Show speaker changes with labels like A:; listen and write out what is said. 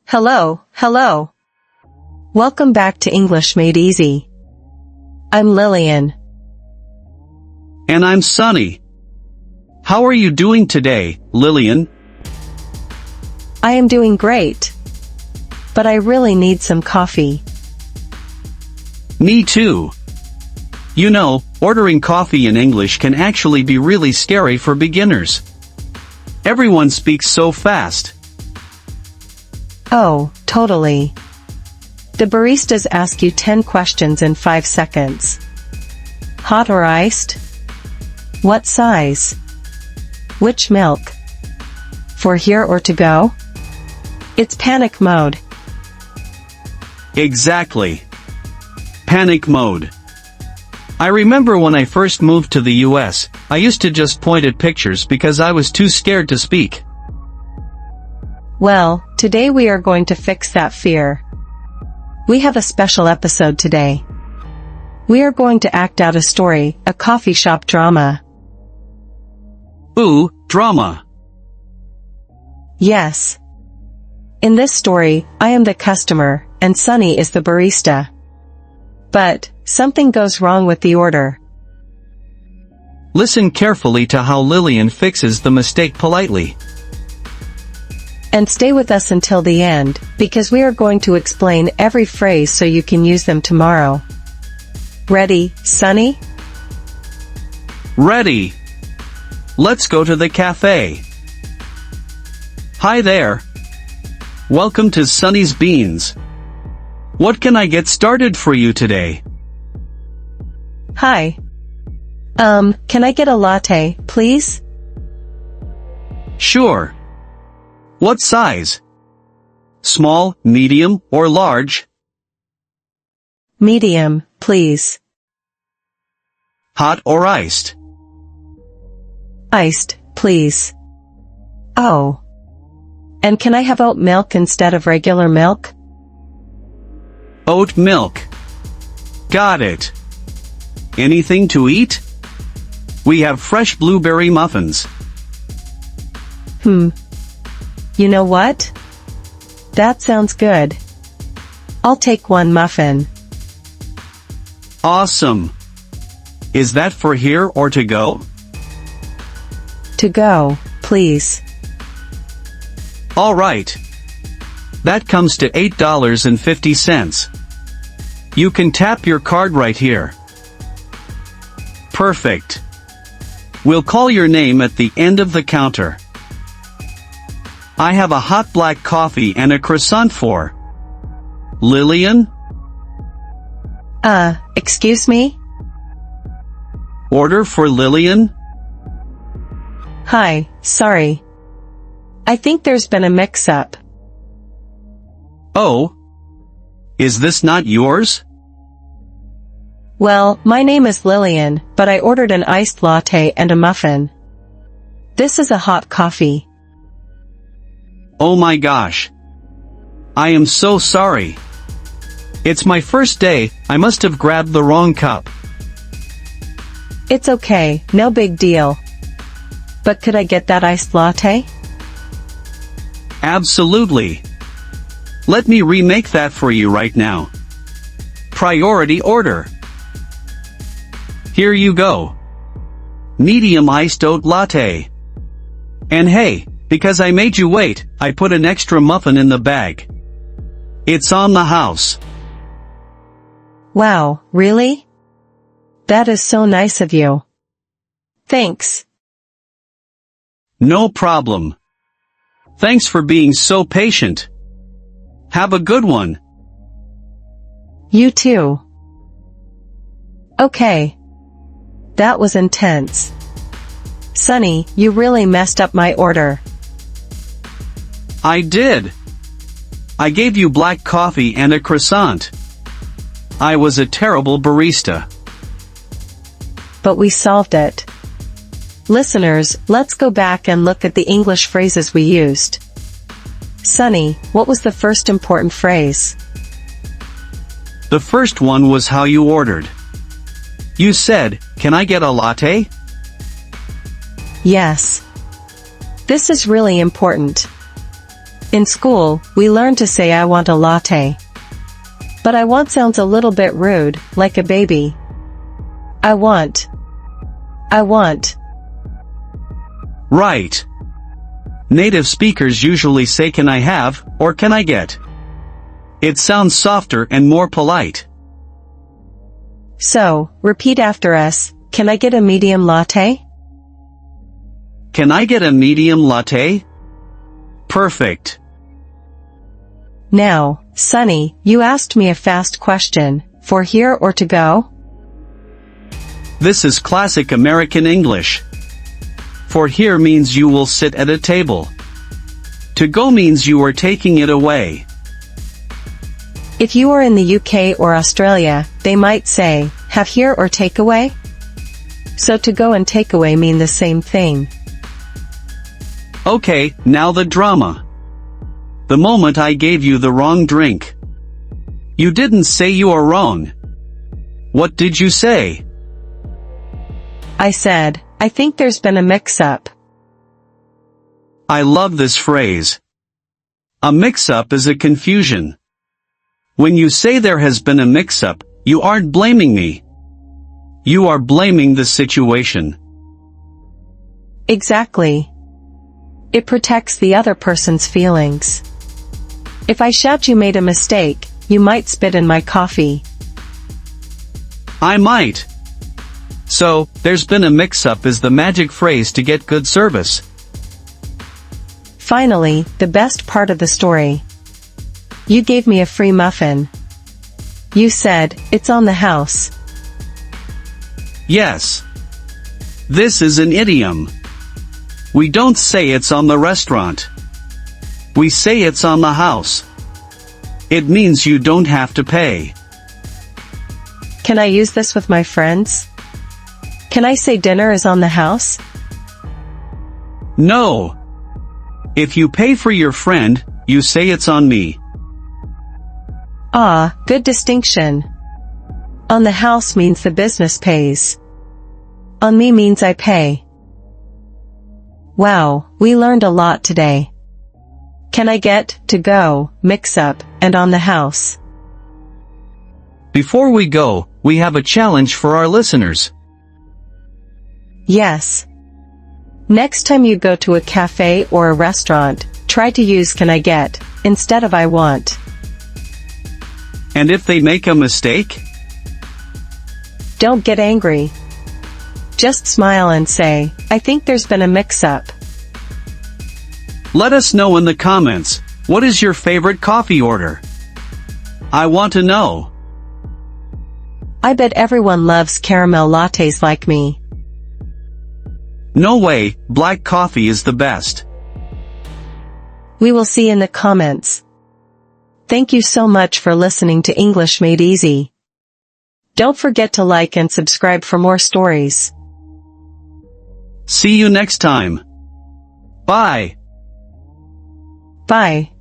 A: Hello, hello. Welcome back to English Made Easy. I'm Lilian.
B: And I'm Sunny. How are you doing today, Lilian?
A: I am doing great. But I really need some coffee.
B: Me too. You know, ordering coffee in English can actually be really scary for beginners. Everyone speaks so fast.
A: Oh, totally. The baristas ask you 10 questions in 5 seconds. Hot or iced? What size? Which milk? For here or to go? It's panic mode.
B: Exactly. Panic mode. I remember when I first moved to the US, I used to just point at pictures because I was too scared to speak.
A: Well, today we are going to fix that fear. We have a special episode today. We are going to act out a story, a coffee shop drama.
B: Ooh, drama.
A: Yes. In this story, I am the customer, and Sunny is the barista. But something goes wrong with the order.
B: Listen carefully to how Lilian fixes the mistake politely.
A: And stay with us until the end, because we are going to explain every phrase so you can use them tomorrow. Ready, Sunny?
B: Ready. Let's go to the cafe. Hi there. Welcome to Sunny's Beans. What can I get started for you today?
A: Hi. Can I get a latte, please?
B: Sure. What size? Small, medium, or large?
A: Medium, please.
B: Hot or iced?
A: Iced, please. Oh. And can I have oat milk instead of regular milk?
B: Oat milk. Got it. Anything to eat? We have fresh blueberry muffins.
A: You know what? That sounds good. I'll take one muffin.
B: Awesome. Is that for here or to go?
A: To go, please.
B: All right. That comes to $8.50. You can tap your card right here. Perfect. We'll call your name at the end of the counter. I have a hot black coffee and a croissant for Lilian?
A: Excuse me?
B: Order for Lilian?
A: Hi, sorry. I think there's been a mix-up.
B: Oh. Is this not yours?
A: Well, my name is Lilian, but I ordered an iced latte and a muffin. This is a hot coffee.
B: Oh my gosh. I am so sorry. It's my first day, I must have grabbed the wrong cup.
A: It's okay, no big deal. But could I get that iced latte?
B: Absolutely. Let me remake that for you right now. Priority order. Here you go. Medium iced oat latte. And hey, because I made you wait, I put an extra muffin in the bag. It's on the house.
A: Wow, really? That is so nice of you. Thanks.
B: No problem. Thanks for being so patient. Have a good one.
A: You too. Okay. That was intense. Sunny, you really messed up my order.
B: I did. I gave you black coffee and a croissant. I was a terrible barista.
A: But we solved it. Listeners, let's go back and look at the English phrases we used. Sunny, what was the first important phrase?
B: The first one was how you ordered. You said, "Can I get a latte?"
A: Yes. This is really important. In school, we learned to say I want a latte. But I want sounds a little bit rude, like a baby. I want.
B: Right. Native speakers usually say can I have, or can I get. It sounds softer and more polite.
A: So, repeat after us, can I get a medium latte?
B: Can I get a medium latte? Perfect.
A: Now, Sunny, you asked me a fast question, for here or to go?
B: This is classic American English. For here means you will sit at a table. To go means you are taking it away.
A: If you are in the UK or Australia, they might say, have here or take away? So to go and take away mean the same thing.
B: Okay, now the drama. The moment I gave you the wrong drink. You didn't say you are wrong. What did you say?
A: I said, I think there's been a mix-up.
B: I love this phrase. A mix-up is a confusion. When you say there has been a mix-up, you aren't blaming me. You are blaming the situation.
A: Exactly. It protects the other person's feelings. If I shout you made a mistake, you might spit in my coffee.
B: I might. So, there's been a mix-up is the magic phrase to get good service.
A: Finally, the best part of the story. You gave me a free muffin. You said, it's on the house.
B: Yes. This is an idiom. We don't say it's on the restaurant. We say it's on the house. It means you don't have to pay.
A: Can I use this with my friends? Can I say dinner is on the house?
B: No. If you pay for your friend, you say it's on me.
A: Ah, good distinction. On the house means the business pays. On me means I pay. Wow, we learned a lot today. Can I get, to go, mix up, and on the house?
B: Before we go, we have a challenge for our listeners.
A: Yes. Next time you go to a cafe or a restaurant, try to use can I get, instead of I want.
B: And if they make a mistake?
A: Don't get angry. Just smile and say, I think there's been a mix-up.
B: Let us know in the comments, what is your favorite coffee order? I want to know.
A: I bet everyone loves caramel lattes like me.
B: No way, black coffee is the best.
A: We will see in the comments. Thank you so much for listening to English Made Easy. Don't forget to like and subscribe for more stories.
B: See you next time. Bye.
A: Bye.